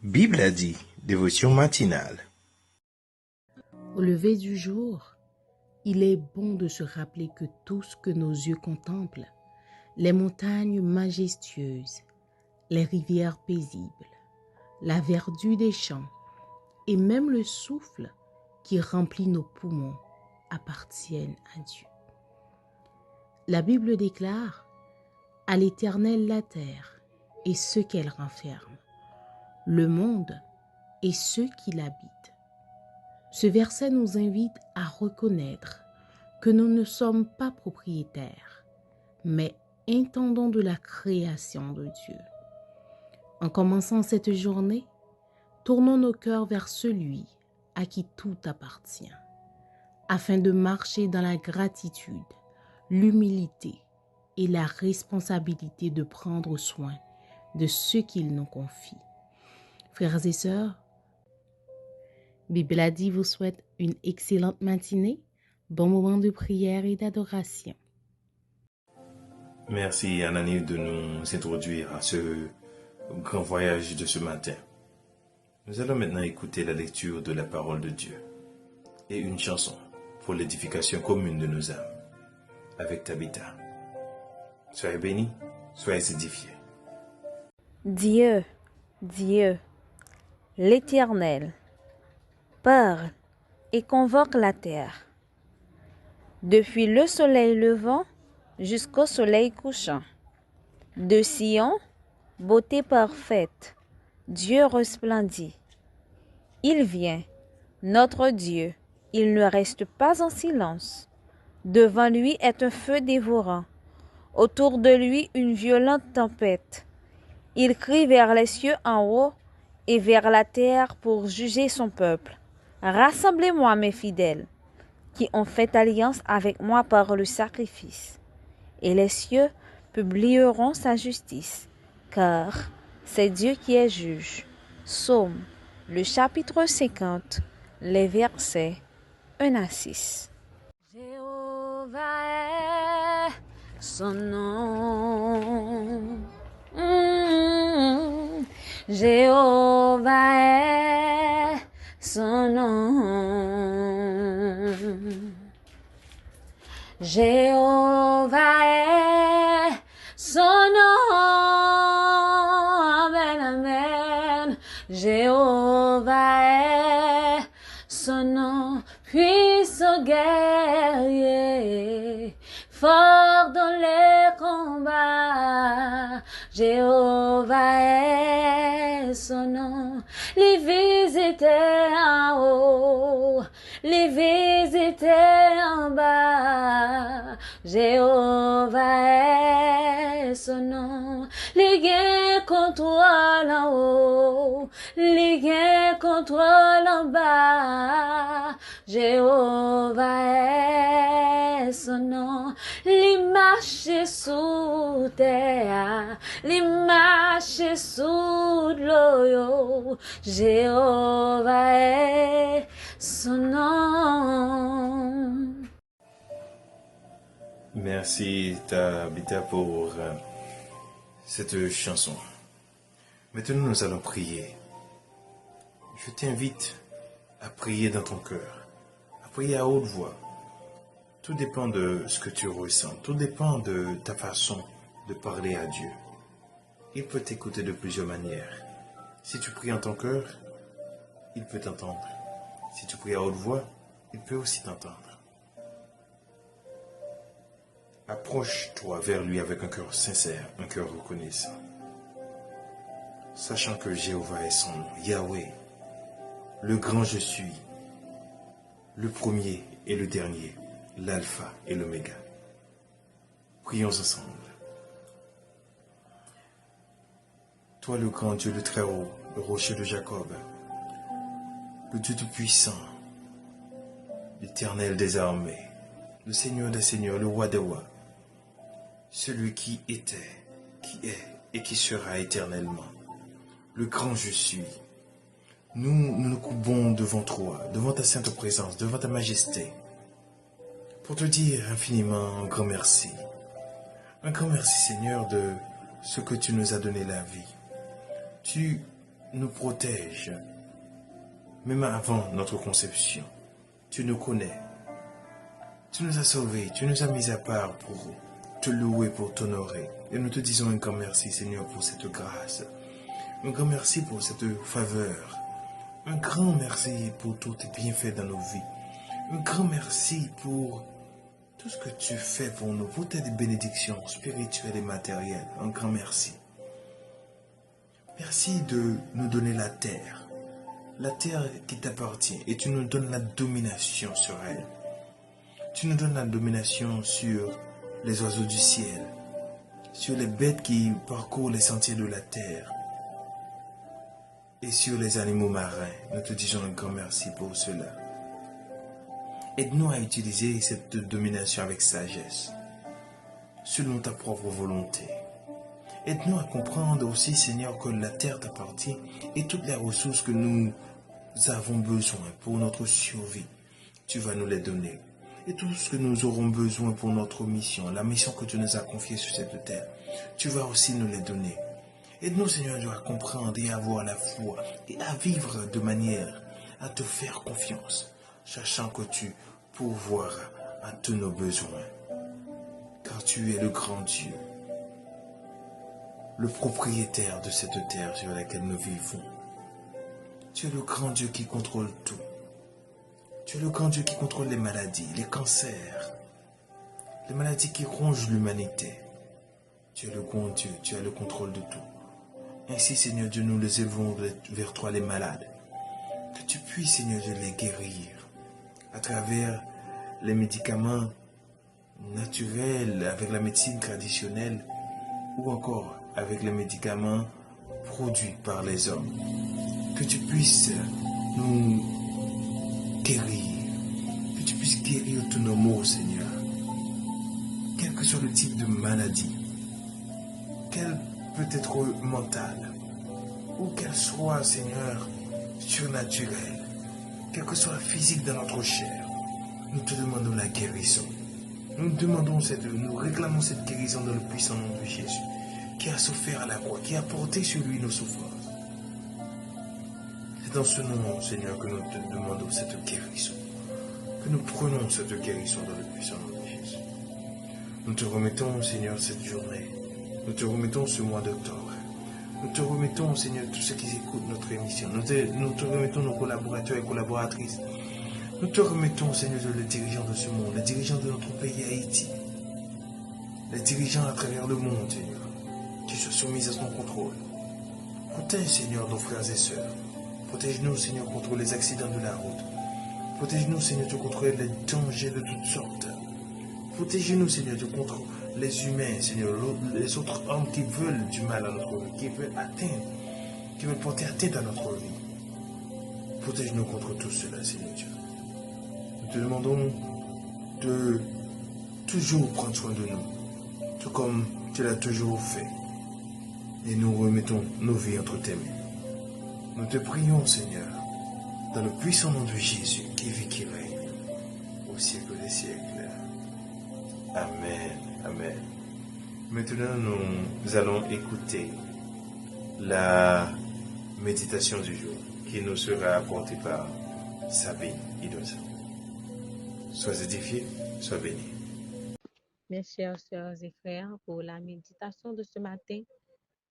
Bible a dit, dévotion matinale. Au lever du jour, il est bon de se rappeler que tout ce que nos yeux contemplent, les montagnes majestueuses, les rivières paisibles, la verdure des champs et même le souffle qui remplit nos poumons appartiennent à Dieu. La Bible déclare « À l'Éternel la terre et ce qu'elle renferme, le monde et ceux qui l'habitent. » Ce verset nous invite à reconnaître que nous ne sommes pas propriétaires, mais intendants de la création de Dieu. En commençant cette journée, tournons nos cœurs vers celui à qui tout appartient, afin de marcher dans la gratitude, l'humilité et la responsabilité de prendre soin de ceux qu'il nous confie. Frères et sœurs, Bible a dit vous souhaite une excellente matinée, bon moment de prière et d'adoration. Merci Anani de nous introduire à ce grand voyage de ce matin. Nous allons maintenant écouter la lecture de la parole de Dieu et une chanson pour l'édification commune de nos âmes avec Tabitha. Soyez bénis, soyez édifiés. Dieu, l'Éternel, parle et convoque la terre. Depuis le soleil levant jusqu'au soleil couchant. De Sion, beauté parfaite, Dieu resplendit. Il vient, notre Dieu, il ne reste pas en silence. Devant lui est un feu dévorant, autour de lui une violente tempête. Il crie vers les cieux en haut et vers la terre pour juger son peuple. Rassemblez-moi, mes fidèles, qui ont fait alliance avec moi par le sacrifice. Et les cieux publieront sa justice, car c'est Dieu qui est juge. Psaume, le chapitre 50, les versets 1 à 6. Jéhovah est son nom. Jéhovah est son nom. Jéhovah est son nom. Amen, amen. Jéhovah est son nom. Puissant guerrier, fort dans les combats. Jéhovah est son nom. Les visiter en haut, les visiter en bas. Jéhovah est son nom. Les gains contrôlent en haut, les gains contrôlent en bas. Jéhovah est son nom. Les marcher sous terre, les marcher sous l'eau. Jéhovah est son nom. Merci Tabitha pour cette chanson. Maintenant nous allons prier. Je t'invite à prier dans ton cœur, à prier à haute voix. Tout dépend de ce que tu ressens, tout dépend de ta façon de parler à Dieu. Il peut t'écouter de plusieurs manières. Si tu pries en ton cœur, il peut t'entendre. Si tu pries à haute voix, il peut aussi t'entendre. Approche-toi vers lui avec un cœur sincère, un cœur reconnaissant. Sachant que Jéhovah est son nom, Yahweh, le grand je suis, le premier et le dernier, l'alpha et l'oméga. Prions ensemble. Toi le grand Dieu, le très haut, le rocher de Jacob, le Dieu tout-puissant, l'Éternel des armées, le Seigneur des seigneurs, le roi des rois, celui qui était, qui est et qui sera éternellement, le grand je suis. Nous nous courbons devant toi, devant ta sainte présence, devant ta majesté, pour te dire infiniment un grand merci. Un grand merci Seigneur de ce que tu nous as donné la vie. Tu nous protèges, même avant notre conception. Tu nous connais. Tu nous as sauvés, tu nous as mis à part pour te louer, pour t'honorer. Et nous te disons un grand merci, Seigneur, pour cette grâce. Un grand merci pour cette faveur. Un grand merci pour tous tes bienfaits dans nos vies. Un grand merci pour tout ce que tu fais pour nous, pour tes bénédictions spirituelles et matérielles. Un grand merci. Merci de nous donner la terre qui t'appartient, et tu nous donnes la domination sur elle. Tu nous donnes la domination sur les oiseaux du ciel, sur les bêtes qui parcourent les sentiers de la terre et sur les animaux marins. Nous te disons un grand merci pour cela. Aide-nous à utiliser cette domination avec sagesse, selon ta propre volonté. Aide-nous à comprendre aussi, Seigneur, que la terre t'appartient et toutes les ressources que nous avons besoin pour notre survie, tu vas nous les donner. Et tout ce que nous aurons besoin pour notre mission, la mission que tu nous as confiée sur cette terre, tu vas aussi nous les donner. Aide-nous, Seigneur, à comprendre et à avoir la foi et à vivre de manière à te faire confiance, sachant que tu pourvoiras à tous nos besoins. Car tu es le grand Dieu, le propriétaire de cette terre sur laquelle nous vivons. Tu es le grand Dieu qui contrôle tout. Tu es le grand Dieu qui contrôle les maladies, les cancers, les maladies qui rongent l'humanité. Tu es le grand Dieu, tu as le contrôle de tout. Ainsi, Seigneur Dieu, nous les élevons vers toi, les malades. Que tu puisses, Seigneur Dieu, les guérir à travers les médicaments naturels, avec la médecine traditionnelle ou encore avec les médicaments produits par les hommes. Que tu puisses nous guérir, que tu puisses guérir tous nos maux, Seigneur. Quel que soit le type de maladie, qu'elle peut être mentale, ou qu'elle soit, Seigneur, surnaturelle, quelle que soit la physique de notre chair, nous te demandons la guérison. Nous réclamons cette guérison dans le puissant nom de Jésus, qui a souffert à la croix, qui a porté sur lui nos souffrances. C'est dans ce nom, Seigneur, que nous te demandons cette guérison, que nous prenons cette guérison dans le puissant nom de Jésus. Nous te remettons, Seigneur, cette journée. Nous te remettons ce mois d'octobre. Nous te remettons, Seigneur, tous ceux qui écoutent notre émission. Nous te remettons nos collaborateurs et collaboratrices. Nous te remettons, Seigneur, les dirigeants de ce monde, les dirigeants de notre pays Haïti, les dirigeants à travers le monde, Seigneur, qui se soumettent à ton contrôle. Protège, Seigneur, nos frères et sœurs. Protège-nous, Seigneur, contre les accidents de la route. Protège-nous, Seigneur, contre les dangers de toutes sortes. Protège-nous, Seigneur, contre les humains, Seigneur, les autres hommes qui veulent du mal à notre vie, qui veulent porter atteinte à notre vie. Protège-nous contre tout cela, Seigneur Dieu. Nous te demandons de toujours prendre soin de nous, tout comme tu l'as toujours fait. Et nous remettons nos vies entre tes mains. Nous te prions, Seigneur, dans le puissant nom de Jésus, qui vit, qui règne, au siècle des siècles. Amen. Amen. Maintenant, nous allons écouter la méditation du jour qui nous sera apportée par Sabine Idosa. Sois édifié, sois béni. Mes chers sœurs et frères, pour la méditation de ce matin,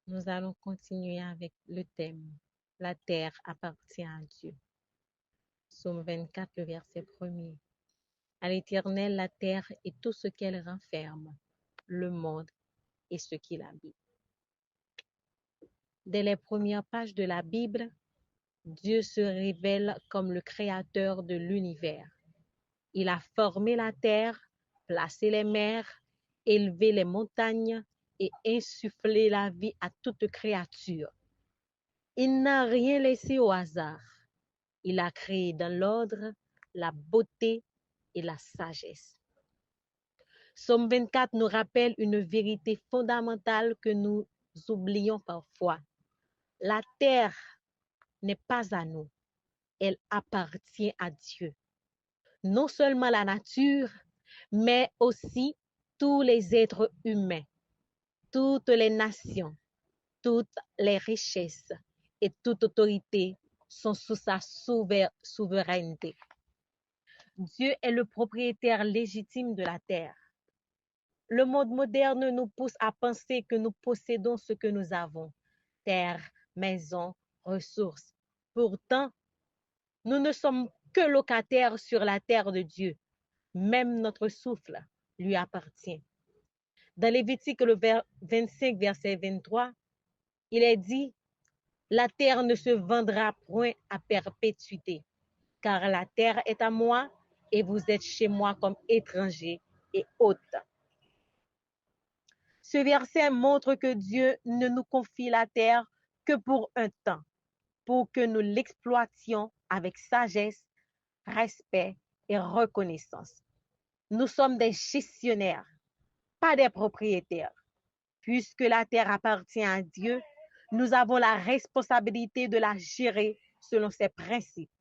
nous allons continuer avec le thème « La terre appartient à Dieu ». Psaume 24, le verset 1er. À l'Éternel la terre et tout ce qu'elle renferme, le monde et ce qu'il habite. Dès les premières pages de la Bible, Dieu se révèle comme le créateur de l'univers. Il a formé la terre, placé les mers, élevé les montagnes et insufflé la vie à toute créature. Il n'a rien laissé au hasard. Il a créé dans l'ordre, la beauté et la sagesse. Psaume 24 nous rappelle une vérité fondamentale que nous oublions parfois. La terre n'est pas à nous, elle appartient à Dieu. Non seulement la nature, mais aussi tous les êtres humains, toutes les nations, toutes les richesses et toute autorité sont sous sa souveraineté. Dieu est le propriétaire légitime de la terre. Le monde moderne nous pousse à penser que nous possédons ce que nous avons, terre, maison, ressources. Pourtant, nous ne sommes que locataires sur la terre de Dieu. Même notre souffle lui appartient. Dans Lévitique 25, verset 23, il est dit, « La terre ne se vendra point à perpétuité, car la terre est à moi et vous êtes chez moi comme étrangers et hôtes. » Ce verset montre que Dieu ne nous confie la terre que pour un temps, pour que nous l'exploitions avec sagesse, respect et reconnaissance. Nous sommes des gestionnaires, pas des propriétaires. Puisque la terre appartient à Dieu, nous avons la responsabilité de la gérer selon ses principes.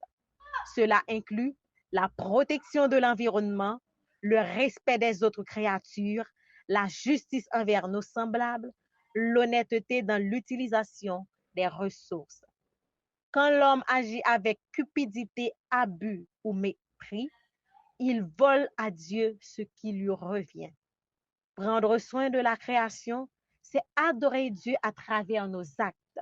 Cela inclut la protection de l'environnement, le respect des autres créatures, la justice envers nos semblables, l'honnêteté dans l'utilisation des ressources. Quand l'homme agit avec cupidité, abus ou mépris, il vole à Dieu ce qui lui revient. Prendre soin de la création, c'est adorer Dieu à travers nos actes.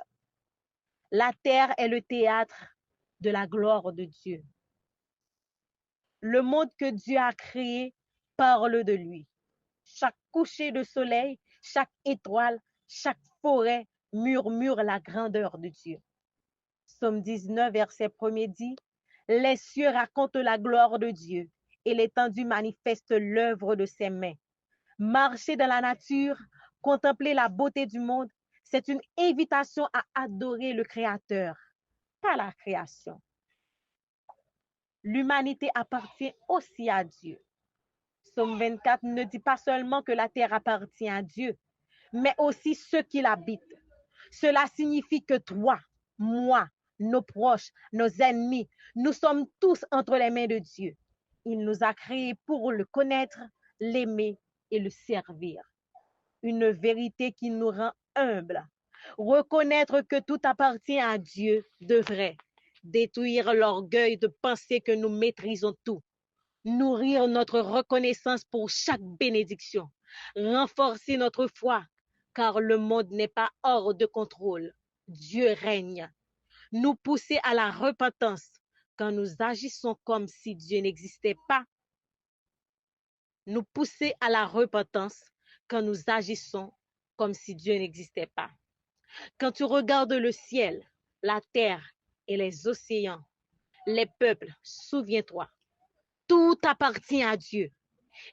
La terre est le théâtre de la gloire de Dieu. Le monde que Dieu a créé parle de lui. Chaque coucher de soleil, chaque étoile, chaque forêt murmure la grandeur de Dieu. Psaume 19, verset 1er dit, « Les cieux racontent la gloire de Dieu et l'étendue manifeste l'œuvre de ses mains. » Marcher dans la nature, contempler la beauté du monde, c'est une invitation à adorer le Créateur, pas la création. L'humanité appartient aussi à Dieu. Psaume 24 ne dit pas seulement que la terre appartient à Dieu, mais aussi ceux qui l'habitent. Cela signifie que toi, moi, nos proches, nos ennemis, nous sommes tous entre les mains de Dieu. Il nous a créés pour le connaître, l'aimer et le servir. Une vérité qui nous rend humbles. Reconnaître que tout appartient à Dieu devrait détruire l'orgueil de penser que nous maîtrisons tout, nourrir notre reconnaissance pour chaque bénédiction, renforcer notre foi, car le monde n'est pas hors de contrôle. Dieu règne. Nous pousser à la repentance quand nous agissons comme si Dieu n'existait pas. Nous pousser à la repentance quand nous agissons comme si Dieu n'existait pas. Quand tu regardes le ciel, la terre et les océans, les peuples, souviens-toi, tout appartient à Dieu.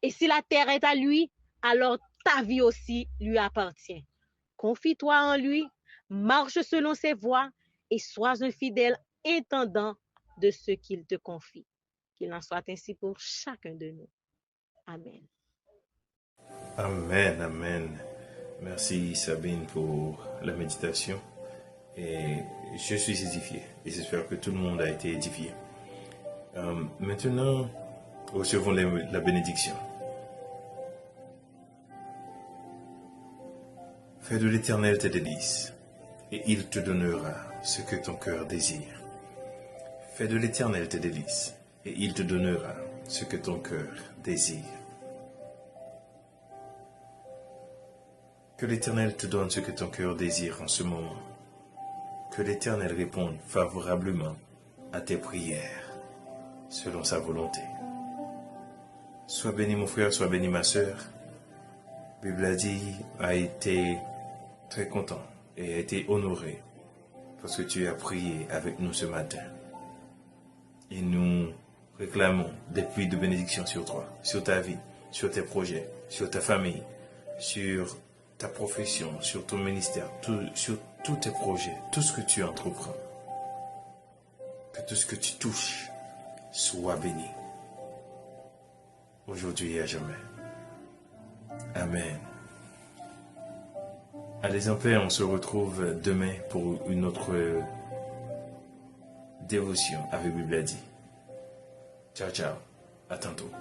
Et si la terre est à lui, alors ta vie aussi lui appartient. Confie-toi en lui, marche selon ses voies et sois un fidèle intendant de ce qu'il te confie. Qu'il en soit ainsi pour chacun de nous. Amen. Amen, amen. Merci Sabine pour la méditation. Et je suis édifié. Et j'espère que tout le monde a été édifié. Maintenant, recevons la bénédiction. Fais de l'Éternel tes délices, et il te donnera ce que ton cœur désire. Fais de l'Éternel tes délices, et il te donnera ce que ton cœur désire. Que l'Éternel te donne ce que ton cœur désire en ce moment. Que l'Éternel réponde favorablement à tes prières, selon sa volonté. Sois béni mon frère, sois béni ma sœur. Bible a dit, a été très content et a été honoré parce que tu as prié avec nous ce matin. Et nous réclamons des pluies de bénédiction sur toi, sur ta vie, sur tes projets, sur ta famille, sur ta profession, sur ton ministère, sur tous tes projets, tout ce que tu entreprends. Que tout ce que tu touches soit béni. Aujourd'hui et à jamais. Amen. Allez en paix, on se retrouve demain pour une autre dévotion avec Bible a dit. Ciao, ciao. À tantôt.